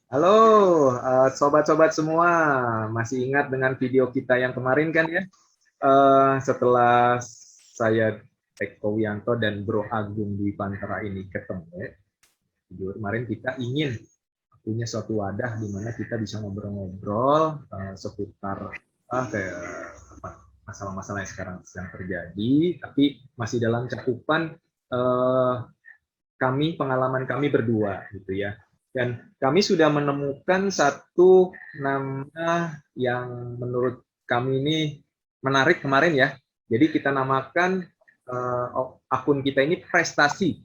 Halo, sobat-sobat semua. Masih ingat dengan video kita yang kemarin kan ya? Setelah saya Eko Wianto dan Bro Agung Dwi Pantera ini ketemu, video kemarin kita ingin punya suatu wadah di mana kita bisa ngobrol-ngobrol seputar kayak masalah-masalah yang sekarang sedang terjadi, tapi masih dalam cakupan eh, pengalaman kami berdua gitu ya. Dan kami sudah menemukan satu nama yang menurut kami ini menarik kemarin ya. Jadi kita namakan akun kita ini prestasi.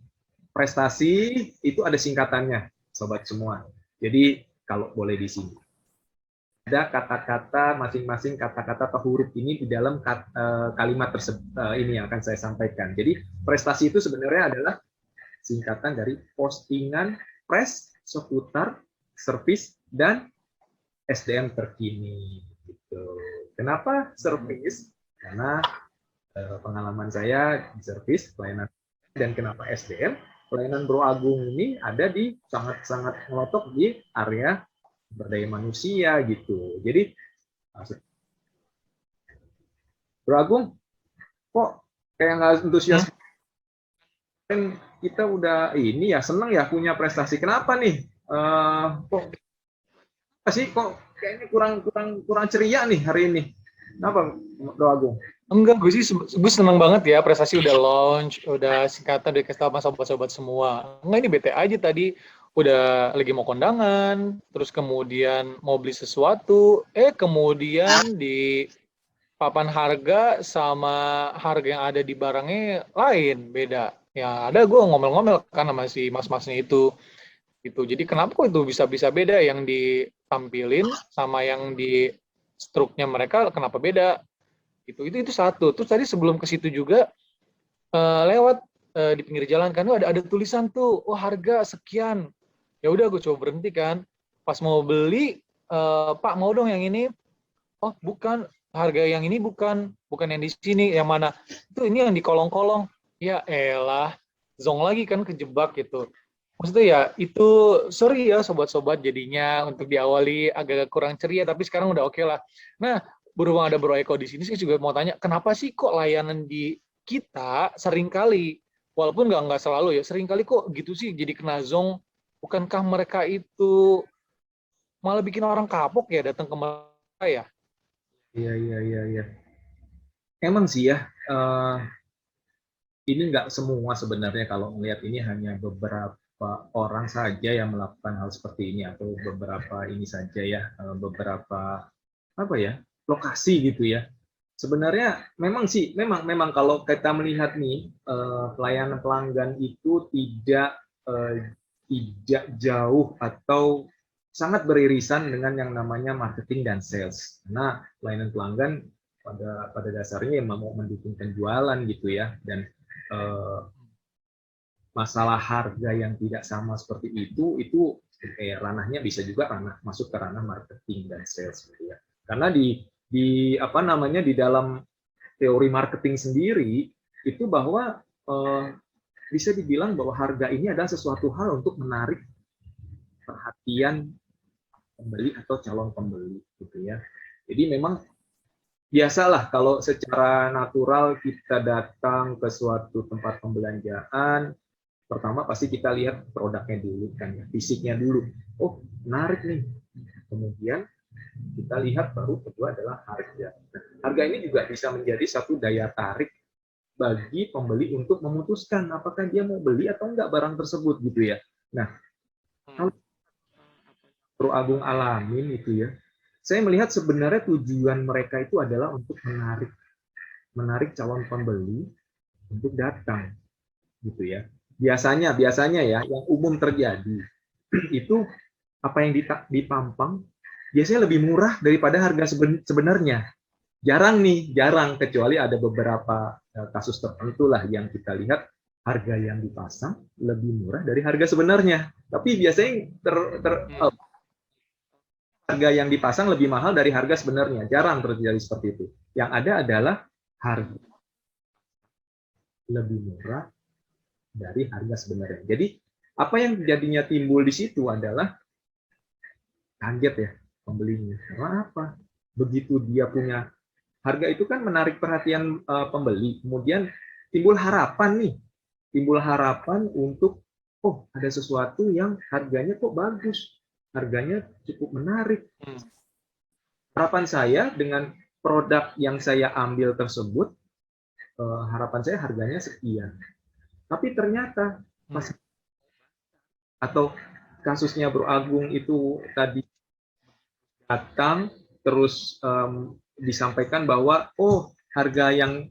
Prestasi itu ada singkatannya, sobat semua. Jadi kalau boleh di sini ada kata-kata masing-masing kata-kata atau huruf ini di dalam kalimat tersebut ini yang akan saya sampaikan. Jadi prestasi itu sebenarnya adalah singkatan dari postingan press seputar service dan SDM terkini. Gitu. Kenapa service? Karena pengalaman saya di service pelayanan dan kenapa SDM? Pelayanan Bro Agung ini ada di sangat-sangat melotok di area berdaya manusia gitu. Jadi Bro Agung kok kayak nggak antusias. Hmm? Kan kita udah ini ya seneng ya punya prestasi. Kenapa nih? Kok sih kok kayaknya kurang kurang kurang ceria nih hari ini. Kenapa, Bro Agung? Enggak, gue seneng banget ya prestasi udah launch, udah singkatan udah kasih tau sama sobat-sobat semua. Enggak, ini bete aja tadi udah lagi mau kondangan, terus kemudian mau beli sesuatu, kemudian di papan harga sama harga yang ada di barangnya lain, beda. Ya ada gue ngomel-ngomel kan sama si mas-masnya itu. Gitu. Jadi kenapa kok itu bisa-bisa beda yang ditampilin sama yang di struknya mereka kenapa beda? Itu satu. Terus tadi sebelum ke situ juga lewat di pinggir jalan kan ada tulisan tuh, oh harga sekian. Ya udah gue coba berhenti kan. Pas mau beli, Pak mau dong yang ini. Oh bukan, harga yang ini bukan yang di sini, yang mana? Itu ini yang di kolong-kolong. Ya elah, zong lagi kan kejebak gitu. Maksudnya ya itu sorry ya sobat-sobat jadinya untuk diawali agak kurang ceria tapi sekarang udah oke lah. Nah, berhubung ada Bro Eko di sini saya juga mau tanya kenapa sih kok layanan di kita seringkali walaupun nggak selalu ya seringkali kok gitu sih jadi kena zong. Bukankah mereka itu malah bikin orang kapok ya datang ke mereka ya? Iya iya iya iya. Emang sih ya, ini nggak semua sebenarnya kalau melihat ini hanya beberapa orang saja yang melakukan hal seperti ini atau beberapa ini saja ya, beberapa apa ya lokasi gitu ya. Sebenarnya memang sih, memang memang kalau kita melihat nih pelayanan pelanggan itu tidak jauh atau sangat beririsan dengan yang namanya marketing dan sales. Karena pelayanan pelanggan pada dasarnya mau mendukung penjualan gitu ya, dan eh, masalah harga yang tidak sama seperti itu ranahnya bisa juga masuk ke ranah marketing dan sales gitu ya. Karena di apa namanya di dalam teori marketing sendiri itu bahwa bisa dibilang bahwa harga ini adalah sesuatu hal untuk menarik perhatian pembeli atau calon pembeli gitu ya. Jadi memang biasalah kalau secara natural kita datang ke suatu tempat pembelanjaan, pertama pasti kita lihat produknya dulu kan ya, fisiknya dulu. Oh, menarik nih. Kemudian kita lihat baru kedua adalah harga. Nah, harga ini juga bisa menjadi satu daya tarik bagi pembeli untuk memutuskan apakah dia mau beli atau enggak barang tersebut gitu ya. Nah, kalau Pro Agung alamin itu ya, saya melihat sebenarnya tujuan mereka itu adalah untuk menarik menarik calon pembeli untuk datang gitu ya. Biasanya ya yang umum terjadi itu apa yang dipampang biasanya lebih murah daripada harga sebenarnya. Jarang kecuali ada beberapa kasus tertentu lah yang kita lihat harga yang dipasang lebih murah dari harga sebenarnya. Tapi biasanya harga yang dipasang lebih mahal dari harga sebenarnya. Jarang terjadi seperti itu. Yang ada adalah harga lebih murah dari harga sebenarnya. Jadi apa yang jadinya timbul di situ adalah kaget ya pembelinya. Karena apa? Begitu dia punya harga itu kan menarik perhatian pembeli, kemudian timbul harapan nih, timbul harapan untuk oh ada sesuatu yang harganya kok bagus, harganya cukup menarik. Harapan saya dengan produk yang saya ambil tersebut, harapan saya harganya sekian. Tapi ternyata pas atau kasusnya Bro Agung itu tadi datang terus disampaikan bahwa oh harga yang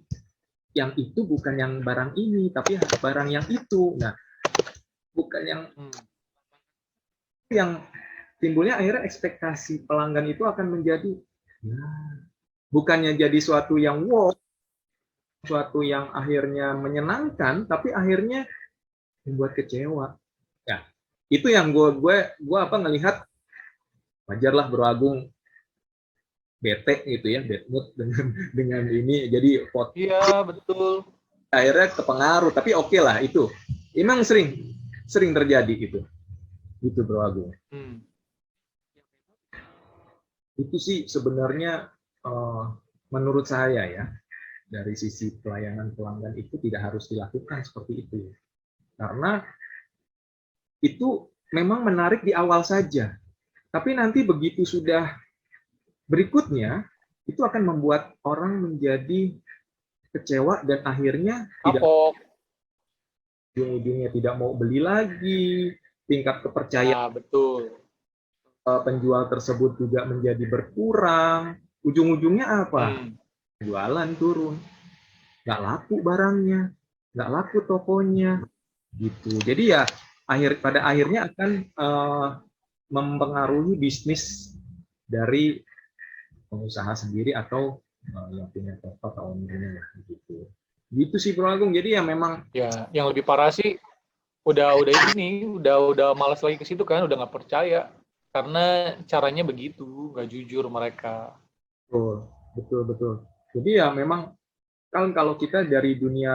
itu bukan yang barang ini tapi barang yang itu. Nah, bukan yang timbulnya akhirnya ekspektasi pelanggan itu akan menjadi bukannya jadi suatu yang wow, suatu yang akhirnya menyenangkan, tapi akhirnya membuat kecewa. Ya, itu yang gue apa ngelihat wajarlah Bro Agung bete gitu ya, bad mood dengan ini, jadi Iya, betul. akhirnya kepengaruh. Tapi oke lah itu, emang sering terjadi gitu Bro Agung. Itu sih sebenarnya menurut saya ya, dari sisi pelayanan pelanggan itu tidak harus dilakukan seperti itu. Karena itu memang menarik di awal saja. Tapi nanti begitu sudah berikutnya, itu akan membuat orang menjadi kecewa dan akhirnya tidak ujung-ujungnya tidak mau beli lagi, tingkat kepercayaan betul. Penjual tersebut juga menjadi berkurang, ujung-ujungnya apa? Jualan turun, nggak laku barangnya, nggak laku tokonya, gitu. Jadi ya pada akhirnya akan mempengaruhi bisnis dari pengusaha sendiri atau yang punya toko atau ownernya gitu. Gitu sih Bro Agung. Jadi ya memang ya yang lebih parah sih udah malas lagi ke situ kan, udah nggak percaya karena caranya begitu, nggak jujur mereka. Betul. Jadi ya memang kan kalau kita dari dunia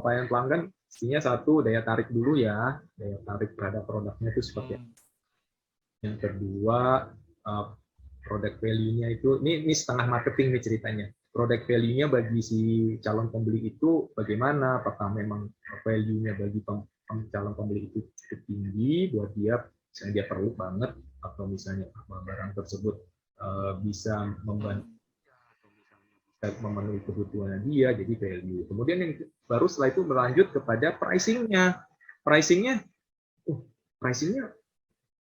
pelayanan pelanggan, pastinya satu daya tarik dulu ya, daya tarik terhadap produknya itu seperti apa. Yang kedua product value-nya itu, ini setengah marketing nih ceritanya. Product value-nya bagi si calon pembeli itu bagaimana? Apakah memang value-nya bagi calon pembeli itu cukup tinggi buat dia, misalnya dia perlu banget, atau misalnya barang tersebut bisa membantu memenuhi kebutuhan dia, jadi value. Kemudian yang baru setelah itu berlanjut kepada pricing-nya. Pricing-nya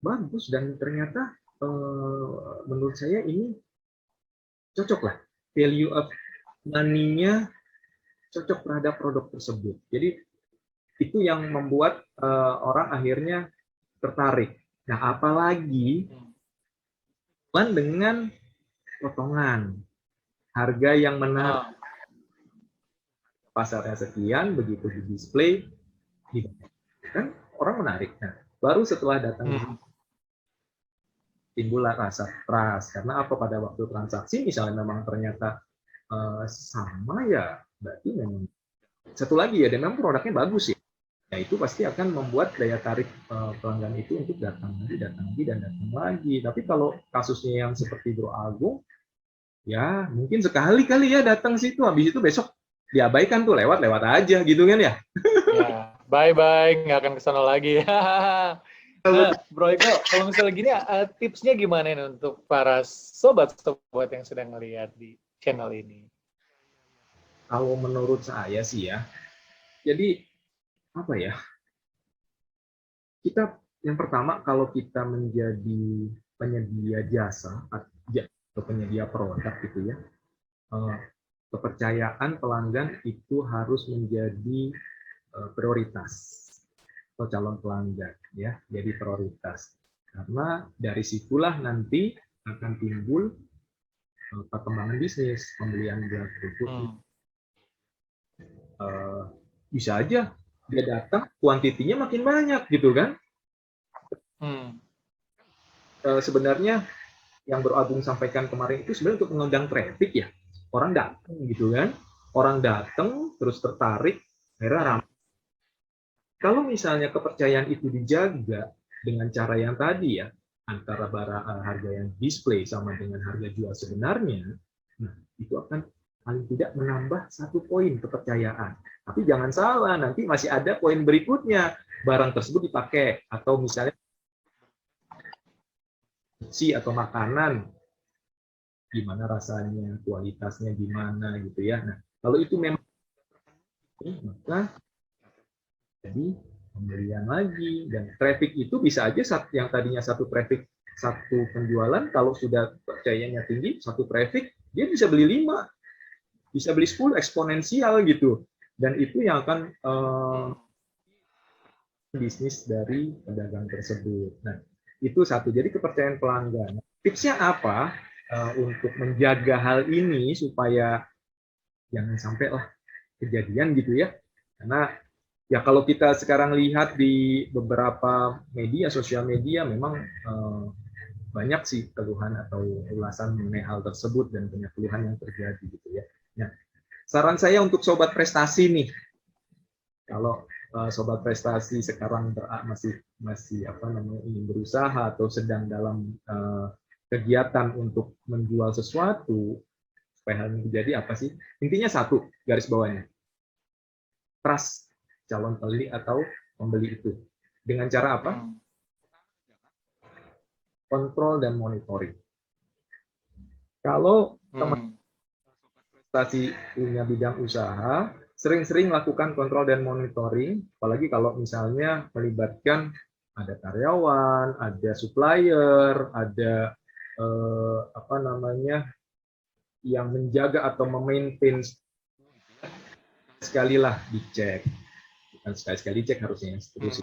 bagus dan ternyata menurut saya ini cocok lah, value of money-nya cocok terhadap produk tersebut. Jadi itu yang membuat orang akhirnya tertarik. Nah, apalagi dengan potongan harga yang menarik, pasarnya sekian, begitu di display kan orang menarik. Nah, baru setelah datang timbullah rasa trust. Karena apa, pada waktu transaksi misalnya memang ternyata sama ya, berarti memang satu lagi ya, dan memang produknya bagus ya. Nah, itu pasti akan membuat daya tarik pelanggan itu untuk datang lagi dan datang lagi. Tapi kalau kasusnya yang seperti Bro Agung, ya mungkin sekali kali ya datang situ, habis itu besok diabaikan tuh, lewat aja gitu kan ya. Ya, bye nggak akan kesana lagi. Nah, Bro Eko, kalau misalnya gini, tipsnya gimana nih untuk para sobat-sobat yang sedang melihat di channel ini? Kalau menurut saya sih ya, jadi apa ya, kita yang pertama kalau kita menjadi penyedia jasa atau penyedia produk gitu ya, kepercayaan pelanggan itu harus menjadi prioritas, atau calon pelanggan ya, jadi prioritas, karena dari situlah nanti akan timbul perkembangan bisnis, pembelian berikutnya. Bisa aja dia datang, kuantitinya makin banyak gitu kan. Sebenarnya yang Bro Agung sampaikan kemarin itu sebenarnya untuk mengundang traffic ya, orang datang gitu kan, orang datang terus tertarik, akhirnya ramai. Kalau misalnya kepercayaan itu dijaga dengan cara yang tadi ya, antara barang harga yang display sama dengan harga jual sebenarnya, nah itu akan paling tidak menambah 1 poin kepercayaan. Tapi jangan salah, nanti masih ada poin berikutnya, barang tersebut dipakai atau misalnya atau makanan, gimana rasanya, kualitasnya gimana gitu ya. Nah, kalau itu memang, maka jadi pembelian lagi, dan traffic itu bisa aja yang tadinya satu traffic satu penjualan, kalau sudah percayanya tinggi, satu traffic dia bisa beli 5, bisa beli 10, eksponensial gitu. Dan itu yang akan bisnis dari pedagang tersebut. Nah, itu satu. Jadi kepercayaan pelanggan. Tipsnya apa untuk menjaga hal ini supaya jangan sampai lah kejadian gitu ya. Karena ya kalau kita sekarang lihat di beberapa media, sosial media, memang banyak sih keluhan atau ulasan mengenai hal tersebut dan banyak keluhan yang terjadi gitu ya. Nah, saran saya untuk sobat prestasi nih, kalau sobat prestasi sekarang masih ingin berusaha atau sedang dalam kegiatan untuk menjual sesuatu, supaya hal ini terjadi apa sih? Intinya satu, garis bawahnya, trust calon pembeli atau pembeli itu. Dengan cara apa? Kontrol dan monitoring. Kalau teman prestasi punya bidang usaha, sering-sering lakukan kontrol dan monitoring, apalagi kalau misalnya melibatkan ada karyawan, ada supplier, ada yang menjaga atau memaintain, sekali lah dicek, bukan sekali-sekali dicek harusnya, terus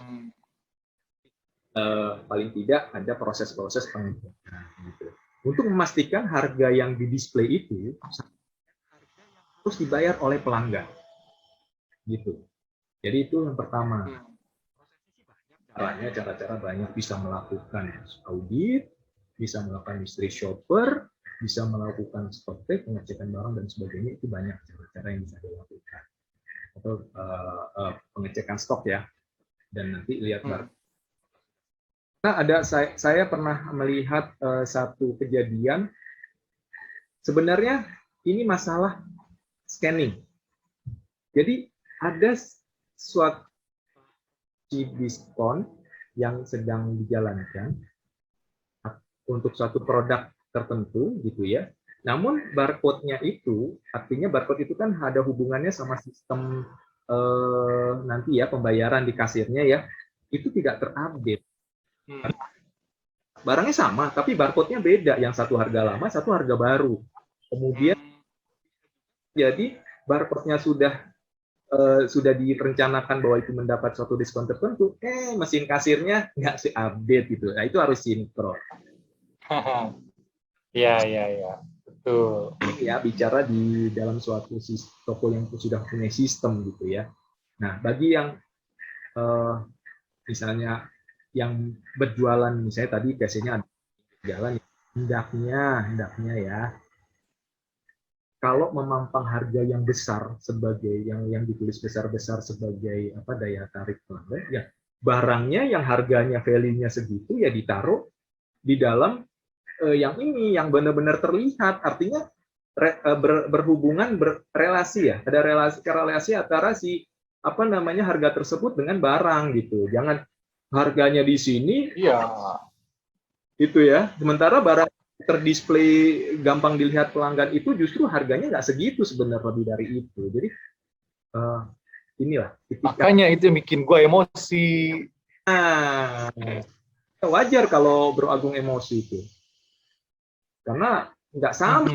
paling tidak ada proses-proses pengecekan gitu. Untuk memastikan harga yang di-display itu harus dibayar oleh pelanggan. Gitu. Jadi itu yang pertama. Caranya, cara-cara banyak, bisa melakukan audit, bisa melakukan mystery shopper, bisa melakukan stock take, pengecekan barang dan sebagainya, itu banyak cara-cara yang bisa dilakukan. Atau pengecekan stok ya, dan nanti lihat barang. Nah, saya pernah melihat satu kejadian, sebenarnya ini masalah scanning. Jadi ada suatu diskon yang sedang dijalankan untuk suatu produk tertentu gitu ya. Namun barcode-nya itu, artinya barcode itu kan ada hubungannya sama sistem nanti ya pembayaran di kasirnya ya, itu tidak terupdate. Barangnya sama, tapi barcode-nya beda. Yang satu harga lama, satu harga baru. Kemudian jadi barcode-nya sudah direncanakan bahwa itu mendapat suatu diskon tertentu, mesin kasirnya nggak update gitu. Nah, itu harus sinkron. Iya, betul. Ya, bicara di dalam suatu toko yang sudah punya sistem gitu ya. Nah, bagi yang misalnya yang berjualan, misalnya tadi biasanya ada jalan, hendaknya ya, kalau memampang harga yang besar sebagai yang ditulis besar-besar sebagai daya tarik pelanggan, ya barangnya yang harganya value-nya segitu ya ditaruh di dalam yang ini yang benar-benar terlihat, artinya berhubungan, berrelasi ya, ada relasi antara si harga tersebut dengan barang gitu. Jangan harganya di sini, itu ya, sementara barang terdisplay gampang dilihat pelanggan itu justru harganya nggak segitu sebenarnya, lebih dari itu. Jadi inilah makanya itu yang bikin gue emosi. Nah, wajar kalau Bro Agung emosi itu, karena nggak sama.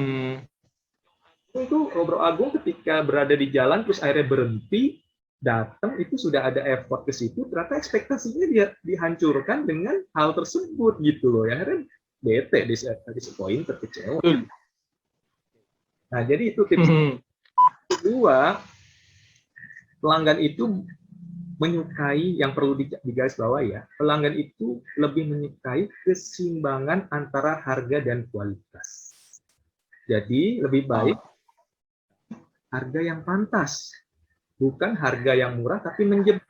Itu Bro Agung ketika berada di jalan terus akhirnya berhenti datang, itu sudah ada effort ke situ, ternyata ekspektasinya dia dihancurkan dengan hal tersebut gitu loh ya, akhirnya bete, disappointed, kecewa. Nah, jadi itu tips kedua, pelanggan itu menyukai, yang perlu digaris bawah ya, pelanggan itu lebih menyukai keseimbangan antara harga dan kualitas. Jadi lebih baik harga yang pantas, bukan harga yang murah tapi menjebak.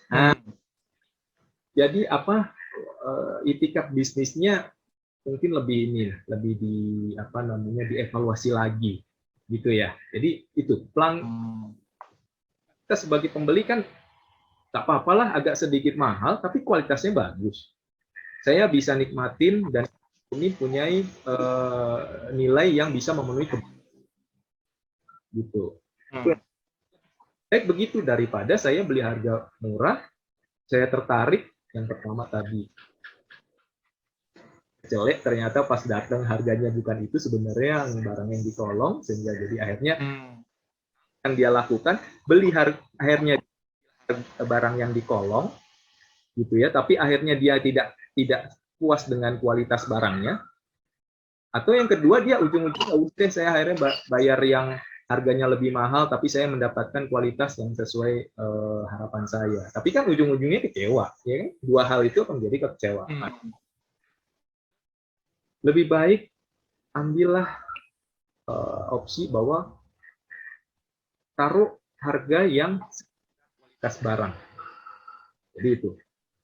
Nah, jadi itikad bisnisnya mungkin lebih ini, lebih di apa namanya dievaluasi lagi, gitu ya. Jadi itu kita sebagai pembeli kan tak apa-apalah agak sedikit mahal, tapi kualitasnya bagus. Saya bisa nikmatin dan ini punyai nilai yang bisa memenuhi kebutuhan gitu. Baik begitu daripada saya beli harga murah, saya tertarik yang pertama tadi jelek, ternyata pas datang harganya bukan itu, sebenarnya barang yang ditolong, sehingga jadi akhirnya yang dia lakukan beli akhirnya barang yang dikolong gitu ya, tapi akhirnya dia tidak puas dengan kualitas barangnya. Atau yang kedua dia ujung-ujungnya udah saya akhirnya bayar yang harganya lebih mahal tapi saya mendapatkan kualitas yang sesuai harapan saya. Tapi kan ujung-ujungnya kecewa, ya kan? Dua hal itu akan menjadi kekecewaan. Lebih baik ambillah opsi bahwa taruh harga yang kualitas barang. Jadi itu.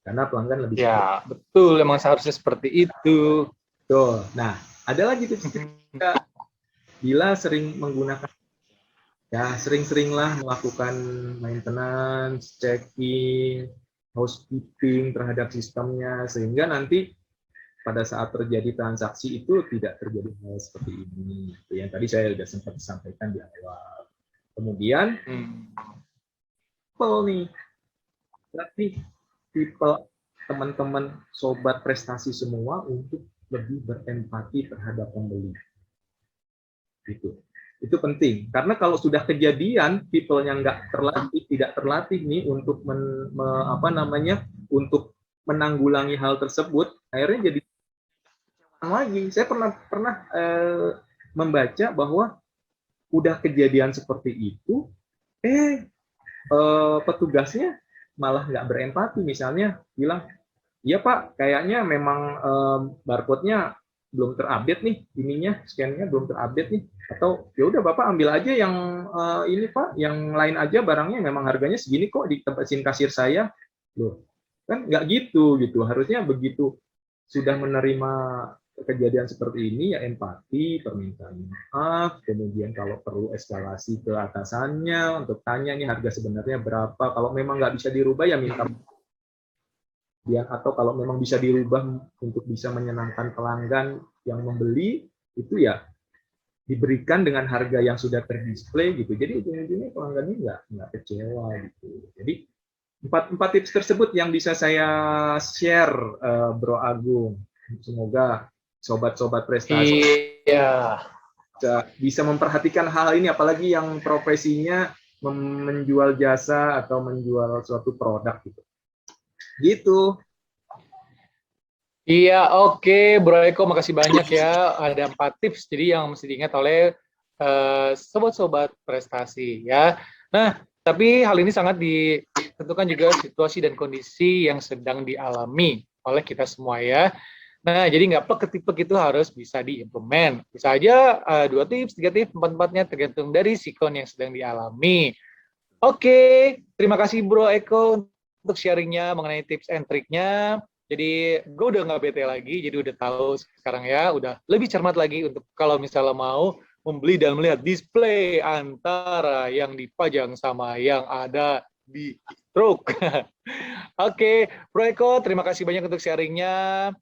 Karena pelanggan lebih ya, betul, emang seharusnya seperti itu. Tuh. Nah, ada lagi tips bila sering menggunakan, ya sering-seringlah melakukan maintenance, checking, housekeeping terhadap sistemnya, sehingga nanti pada saat terjadi transaksi itu tidak terjadi hal seperti ini. Yang tadi saya sudah sempat sampaikan di awal. Kemudian, nih, berarti tipe teman-teman sobat prestasi semua untuk lebih berempati terhadap pembeli. Itu penting karena kalau sudah kejadian people-nya tidak terlatih nih untuk untuk menanggulangi hal tersebut, akhirnya jadi lagi. Saya pernah membaca bahwa udah kejadian seperti itu, petugasnya malah nggak berempati, misalnya bilang, iya Pak, kayaknya memang barcode-nya belum terupdate nih, ininya scan-nya belum terupdate nih, atau ya udah Bapak ambil aja yang ini Pak, yang lain aja barangnya memang harganya segini kok di tempat kasir saya. Loh, kan nggak gitu. Harusnya begitu sudah menerima kejadian seperti ini ya empati, permintaan maaf, kemudian kalau perlu eskalasi ke atasannya untuk tanya nih harga sebenarnya berapa, kalau memang nggak bisa dirubah ya minta, atau kalau memang bisa dirubah untuk bisa menyenangkan pelanggan yang membeli, itu ya diberikan dengan harga yang sudah terdisplay gitu. Jadi ujung-ujungnya pelanggannya nggak kecewa gitu. Jadi empat tips tersebut yang bisa saya share, Bro Agung. Semoga sobat-sobat prestasi bisa memperhatikan hal ini, apalagi yang profesinya menjual jasa atau menjual suatu produk gitu. Gitu. Iya, oke, Bro Eko, makasih banyak ya. Ada 4 tips jadi yang mesti diingat oleh sobat-sobat prestasi ya. Nah, tapi hal ini sangat ditentukan juga situasi dan kondisi yang sedang dialami oleh kita semua ya. Nah, jadi nggak plek-ketik itu harus bisa diimplement. Bisa aja 2 tips, 3 tips, 4-empatnya tergantung dari sikon yang sedang dialami. Oke, terima kasih Bro Eko untuk sharingnya mengenai tips and triknya. Jadi gue udah nggak bete lagi, jadi udah tahu sekarang ya, udah lebih cermat lagi untuk kalau misalnya mau membeli dan melihat display antara yang dipajang sama yang ada di truk. Oke, Bro Eko, terima kasih banyak untuk sharingnya.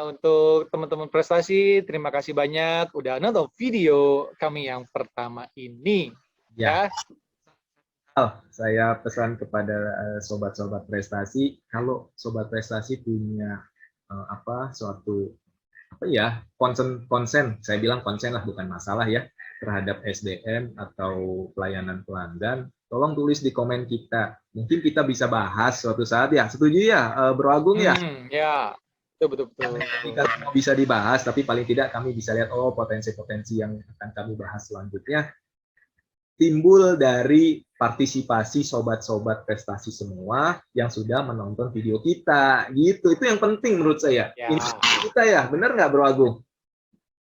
Untuk teman-teman prestasi, terima kasih banyak udah nonton video kami yang pertama ini. Ya. Saya pesan kepada sobat-sobat prestasi, kalau sobat prestasi punya suatu konsen, saya bilang konsen lah, bukan masalah ya, terhadap SDM atau pelayanan pelanggan, tolong tulis di komen kita. Mungkin kita bisa bahas suatu saat ya. Setuju ya, Bro Agung ya? Ya, betul. Kalau bisa dibahas, tapi paling tidak kami bisa lihat potensi-potensi yang akan kami bahas selanjutnya timbul dari partisipasi sobat-sobat prestasi semua yang sudah menonton video kita, gitu. Itu yang penting menurut saya. Ya. Kita ya, benar nggak Bro Agung?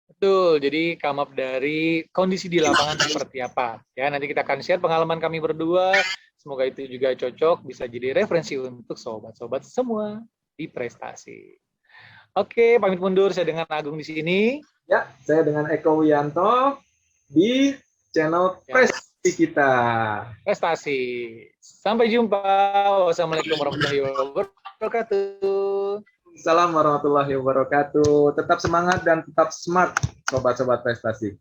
Betul, jadi come up dari kondisi di lapangan seperti apa. Ya, nanti kita akan share pengalaman kami berdua. Semoga itu juga cocok, bisa jadi referensi untuk sobat-sobat semua. di prestasi. Oke, pamit mundur. Saya dengan Agung di sini. Ya, saya dengan Eko Wiyanto di channel Prestasi kita. Prestasi. Sampai jumpa. Wassalamualaikum warahmatullahi wabarakatuh. Assalamualaikum warahmatullahi wabarakatuh. Tetap semangat dan tetap smart, sobat-sobat prestasi.